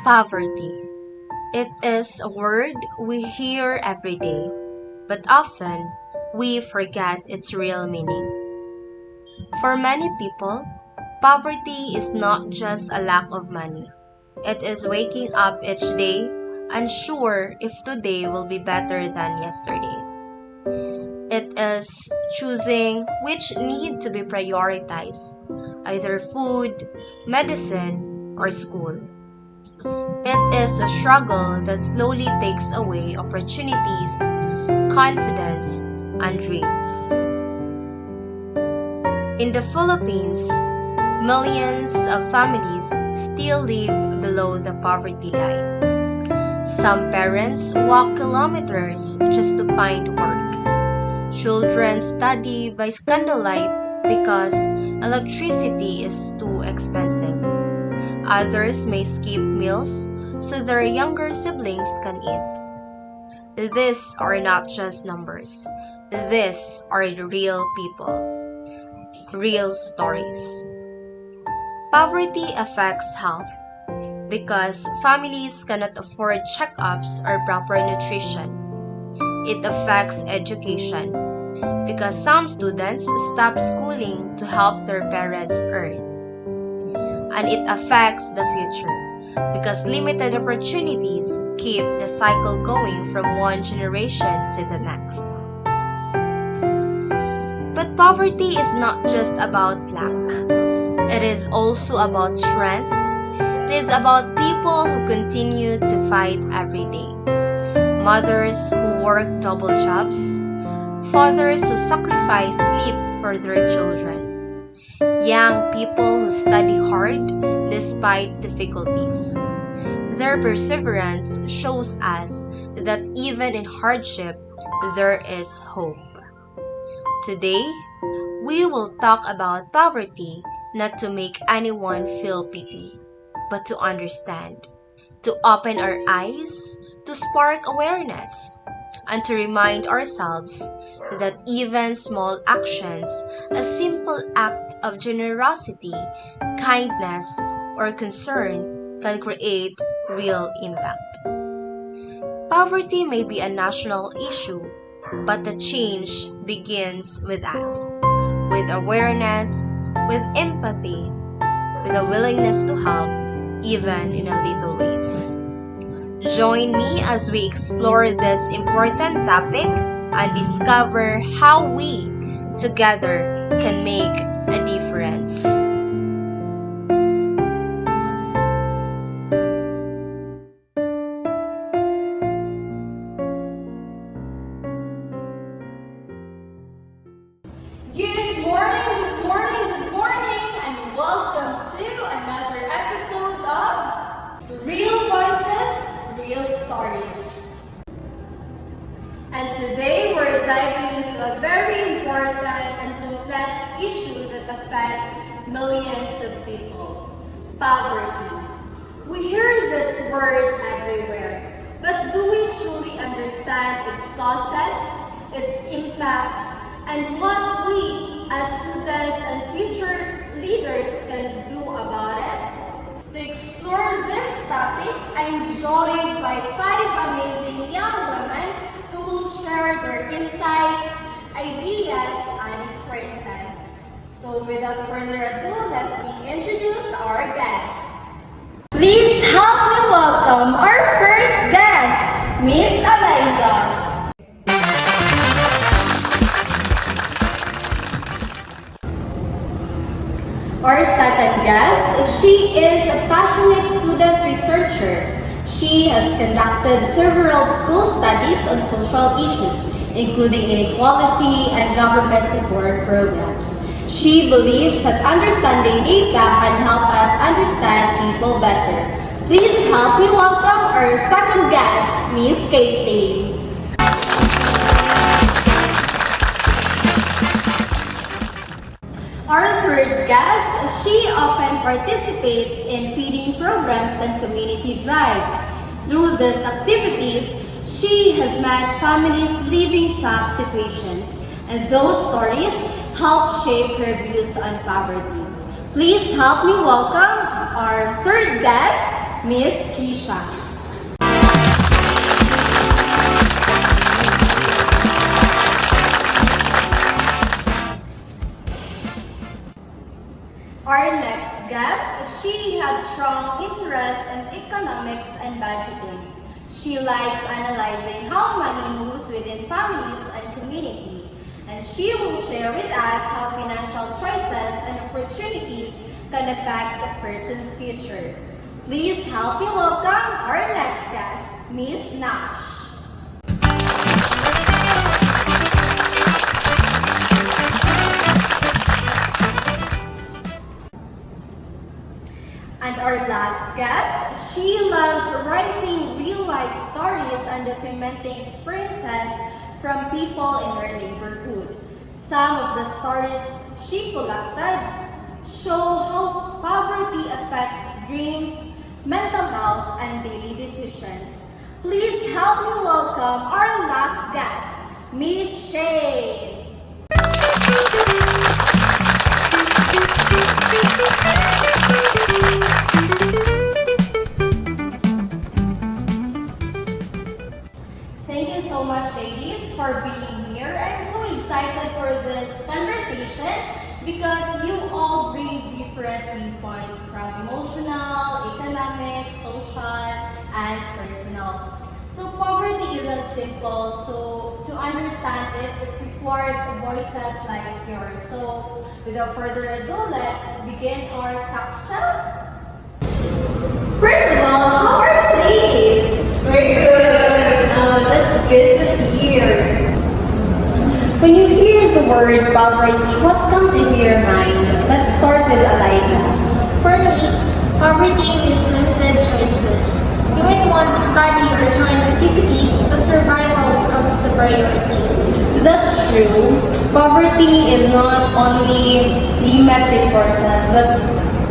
Poverty. It is a word we hear every day, but often we forget its real meaning. For many people, poverty is not just a lack of money. It is waking up each day unsure if today will be better than yesterday. It is choosing which need to be prioritized, either food, medicine, or school. It is a struggle that slowly takes away opportunities, confidence, and dreams. In the Philippines, millions of families still live below the poverty line. Some parents walk kilometers just to find work. Children study by candlelight because electricity is too expensive. Others may skip meals so their younger siblings can eat. These are not just numbers. These are the real people, real stories. Poverty affects health because families cannot afford checkups or proper nutrition. It affects education because some students stop schooling to help their parents earn. And it affects the future because limited opportunities keep the cycle going from one generation to the next. But poverty is not just about lack. It is also about strength. It is about people who continue to fight every day. Mothers who work double jobs. Fathers who sacrifice sleep for their children. Young people who study hard despite difficulties. Their perseverance shows us that even in hardship, there is hope. Today, we will talk about poverty not to make anyone feel pity, but to understand, to open our eyes, to spark awareness, and to remind ourselves that even small actions, a simple act of generosity, kindness, or concern can create real impact. Poverty may be a national issue, but the change begins with us, with awareness, with empathy, with a willingness to help, even in a little ways. Join me as we explore this important topic and discover how we, together, can make a difference. Good morning, and welcome to another episode of Real Voices, Real Stories. And today we're diving into a very important and complex issue that affects millions of people: poverty. We hear this word everywhere, but do we truly understand its causes, its impact, and what we as students and future leaders can do about it? To explore this topic, I'm joined by 5 amazing young women who will share their insights, ideas, and experiences. So without further ado, let me introduce our guests. Please help me welcome our first guest, Miss Eliza. Our second guest, she is a passionate student researcher. She has conducted several school studies on social issues, including inequality and government support programs. She believes that understanding data can help us understand people better. Please help me welcome our second guest, Miss Caitlin. Our third guest, she often participates in feeding programs and community drives. Through these activities, she has met families living tough situations, and those stories help shape her views on poverty. Please help me welcome our third guest, Miss Keisha. Our next guest, she has strong interest in economics and budgeting. She likes analyzing how money moves within families and community. And she will share with us how financial choices and opportunities can affect a person's future. Please help me welcome our next guest, Miss Nash. And our last guest, she loves writing real-life stories and documenting experiences from people in her neighborhood. Some of the stories she collected show how poverty affects dreams, mental health, and daily decisions. Please help me welcome our last guest, Miss Shane. Thank you so much, ladies, for being here. I'm so excited for this conversation because you all bring different viewpoints from emotional, economic, social, and personal. So poverty isn't simple, so to understand it, it requires voices like yours. So without further ado, let's begin our talk show. First of all, how are you ladies? Very good. That's good to hear. When you hear the word poverty, what comes into your mind? Let's start with Eliza. For me, poverty means limited choices. You might want to study or join activities, but survival becomes the priority. That's true. Poverty is not only limit resources, but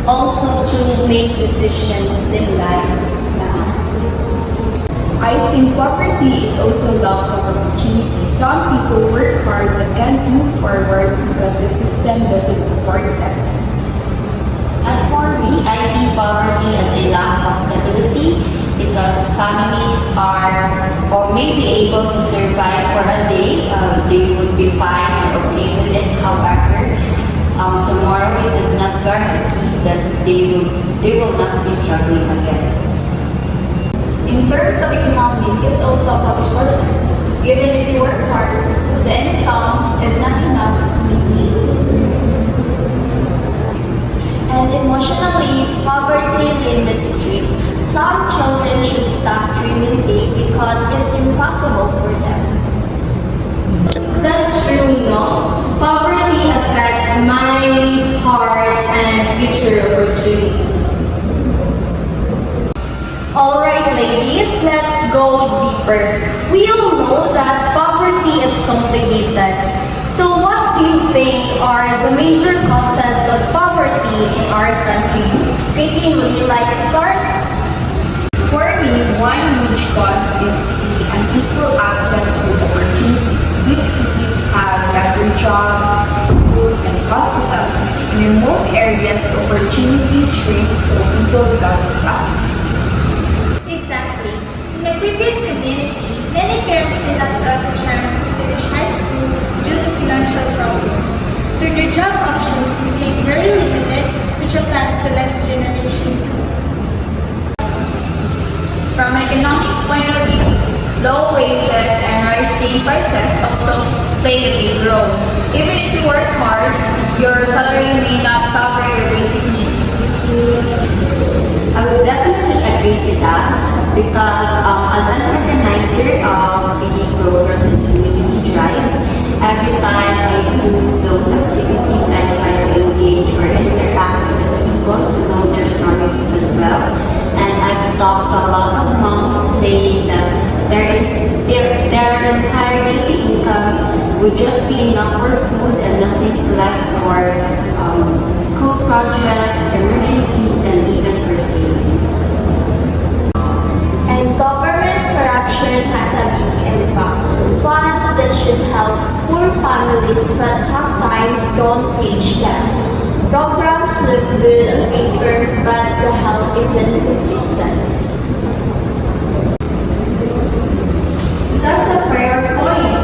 also to make decisions in life. I think poverty is also lack of opportunity. Some people work hard but can't move forward because the system doesn't support them. As for me, I see poverty as a lack of stability because families are or may be able to survive for a day. They would be fine or okay with it. However, tomorrow it is not guaranteed that they will not be struggling again. In terms of economic, it's also about resources. Even if you work hard, the income is not enough to meet needs. And emotionally, poverty limits dream. Some children should stop dreaming big because it's impossible for them. That's true, no? Poverty affects mind, heart, and future opportunities. Alright ladies, let's go deeper. We all know that poverty is complicated. So what do you think are the major causes of poverty in our country? Katie, would you like to start? For me, one huge cause is the unequal access to opportunities. Big cities have better jobs, schools, and hospitals. In remote areas, opportunities shrink, so people got stuck. Exactly. In my previous community, many parents did not get a chance to finish high school due to financial problems. So their job options became very limited, which affects the next generation too. From an economic point of view, low wages and rising prices also play a big role. Even if you work hard, your salary may not cover your basic needs. I would definitely agree to that because as an organizer of feeding programs and community drives, every time I do those activities, I try to engage or interact with the people to know their stories as well. And I've talked to a lot of moms saying that their entire daily income would just be enough for food and nothing's left for school projects, emergencies, and even for savings. And government corruption has a big impact. Funds that should help poor families but sometimes don't reach them. Programs look good on paper, but the help isn't consistent. That's a fair point.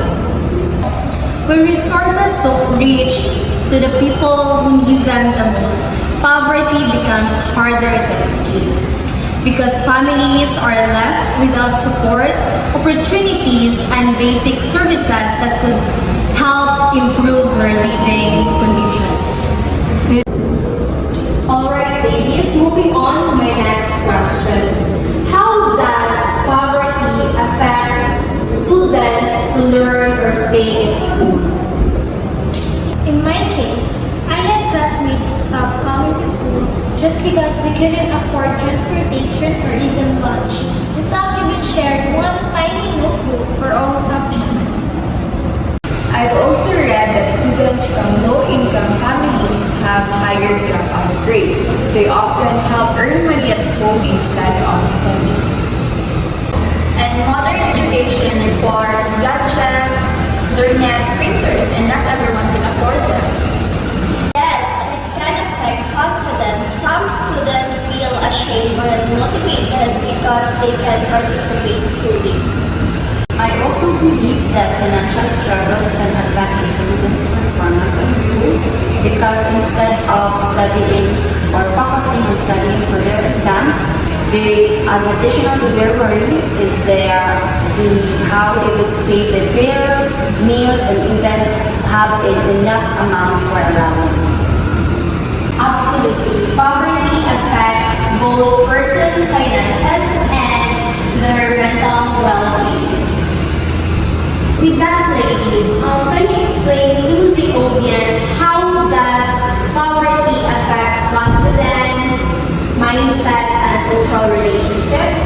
When resources don't reach to the people who need them the most, poverty becomes harder to escape. Because families are left without support, opportunities, and basic services that could help improve their living conditions. Alright, ladies, moving on to my next question. How does poverty affect students to learn or stay in school? In my case, I had classmates who stopped coming to school just because they couldn't afford transportation or even lunch. And some even shared one tiny notebook for all subjects. I've also read that students from low-income families have higher dropout rates. They often help earn money at home instead of studying. And modern education requires gadgets, internet, printers, and not everyone can afford them. Yes, and it can affect confidence. Some students feel ashamed or unmotivated because they can participate fully. I also believe that financial struggles can affect a student's performance in school because instead of studying or focusing on studying for their exams, an additional to their worry is how they would pay their bills, meals, and even have enough amount for allowance. Absolutely. Poverty affects both person's finances and their mental well-being. With that, ladies, can you explain to the audience how does poverty affects confidence, mindset, and social relationship?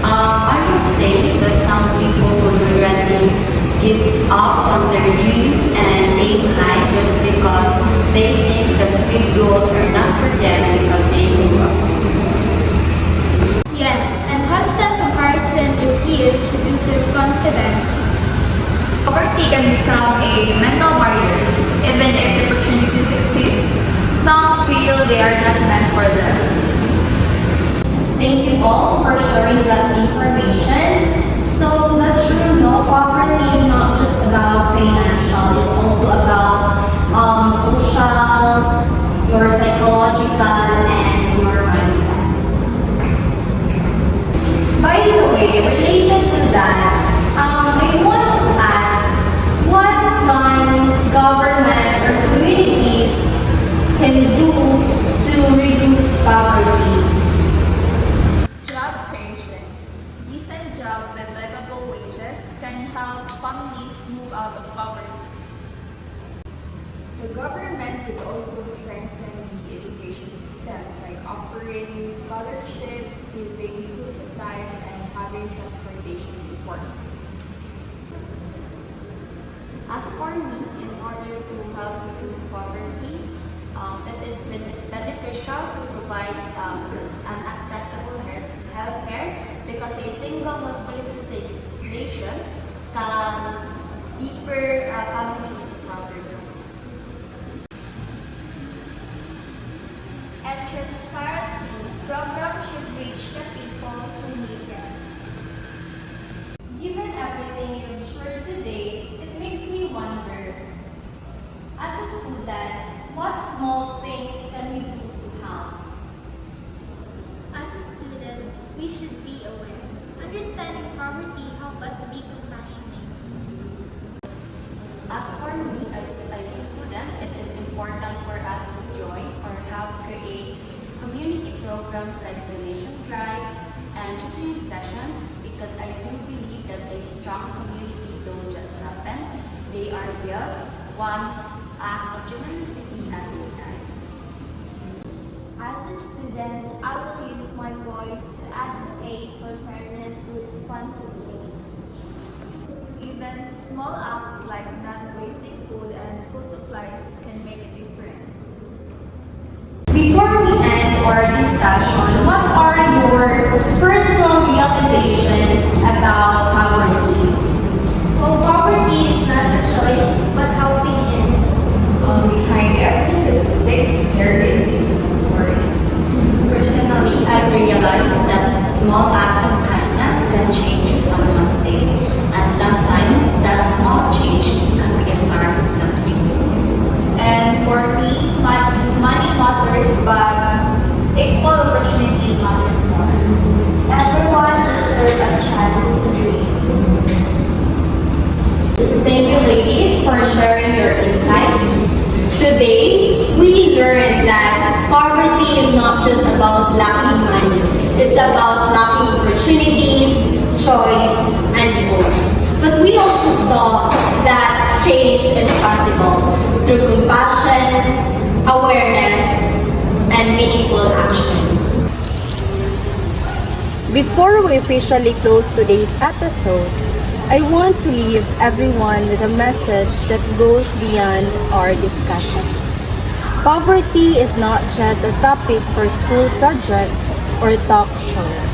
I would say that some people would already give up on their dreams and aim high just because they think that big goals are not for them because they grew up. Yes, and constant comparison with peers reduces confidence. Poverty can become a mental barrier. Even if opportunities exist, some feel they are not meant for them. Thank you all for sharing that information. So that's true, no, poverty is not just about financial, it's also about social, your psychological, and your mindset. By the way, related to that, I want to ask, what can government or communities can do to reduce poverty? Job creation. Decent job with livable wages can help families move out of poverty. The government could also strengthen the education systems like offering scholarships, giving school supplies, and having transportation support. As for me, in order to help reduce poverty, it is beneficial to provide an accessible healthcare because a single hospitalization can deeper family into poverty. And transparency, programs should reach the people who need them. Given everything you've shared today, it makes me wonder, as a student, what small things can we do to help? As a student, we should be aware. Understanding poverty helps us be compassionate. As for me as a student, it is important for us to join or help create community programs like donation drives and tutoring sessions because I do believe that a strong community don't just happen. They are built one act of generosity at a time. As a student, I will use my voice to advocate for fairness responsibly. Even small acts like not wasting food and school supplies can make a difference. Before we end our discussion, what are your personal realizations about poverty? Well, poverty is not a choice, but helping is. Behind every statistic Thank you, ladies, for sharing your insights. Today, we learned that poverty is not just about lacking money. It's about lacking opportunities, choice, and hope. But we also saw that change is possible through compassion, awareness, and meaningful action. Before we officially close today's episode, I want to leave everyone with a message that goes beyond our discussion. Poverty is not just a topic for school project or talk shows.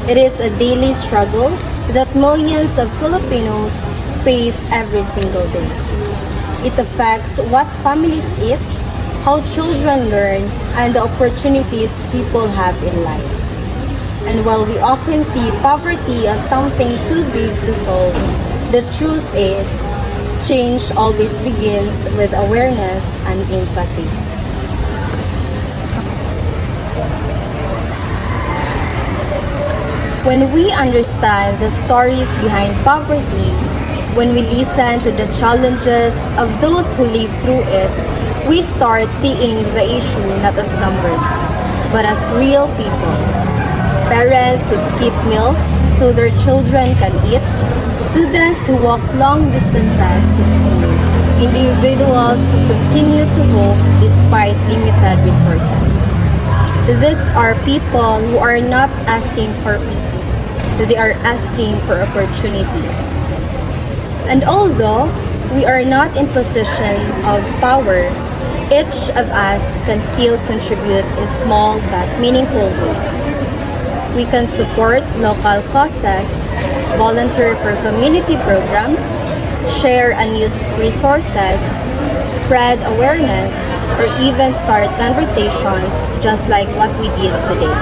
It is a daily struggle that millions of Filipinos face every single day. It affects what families eat, how children learn, and the opportunities people have in life. And while we often see poverty as something too big to solve, the truth is, change always begins with awareness and empathy. When we understand the stories behind poverty, when we listen to the challenges of those who live through it, we start seeing the issue not as numbers, but as real people. Parents who skip meals so their children can eat, students who walk long distances to school, individuals who continue to hope despite limited resources. These are people who are not asking for pity, they are asking for opportunities. And although we are not in position of power, each of us can still contribute in small but meaningful ways. We can support local causes, volunteer for community programs, share unused resources, spread awareness, or even start conversations just like what we did today.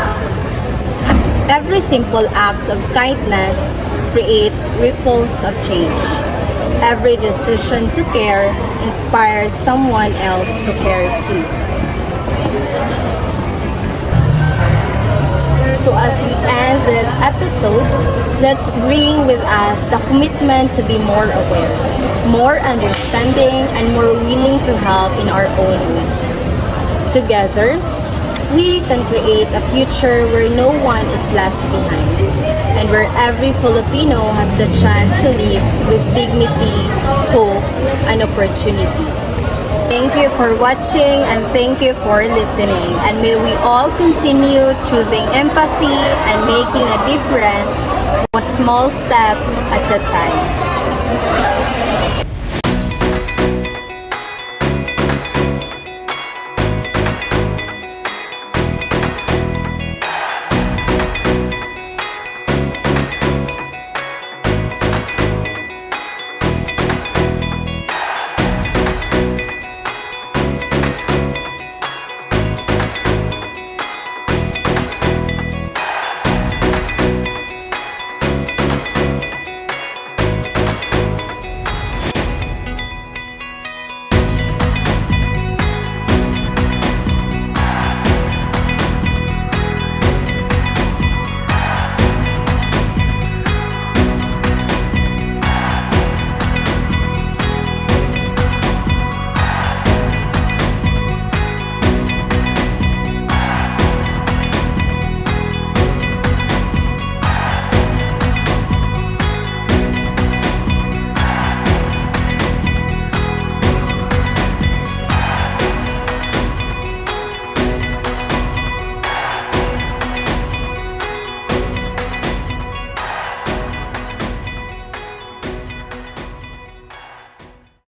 Every simple act of kindness creates ripples of change. Every decision to care inspires someone else to care too. So as we end this episode, let's bring with us the commitment to be more aware, more understanding, and more willing to help in our own ways. Together, we can create a future where no one is left behind and where every Filipino has the chance to live with dignity, hope, and opportunity. Thank you for watching and thank you for listening. And may we all continue choosing empathy and making a difference one small step at a time.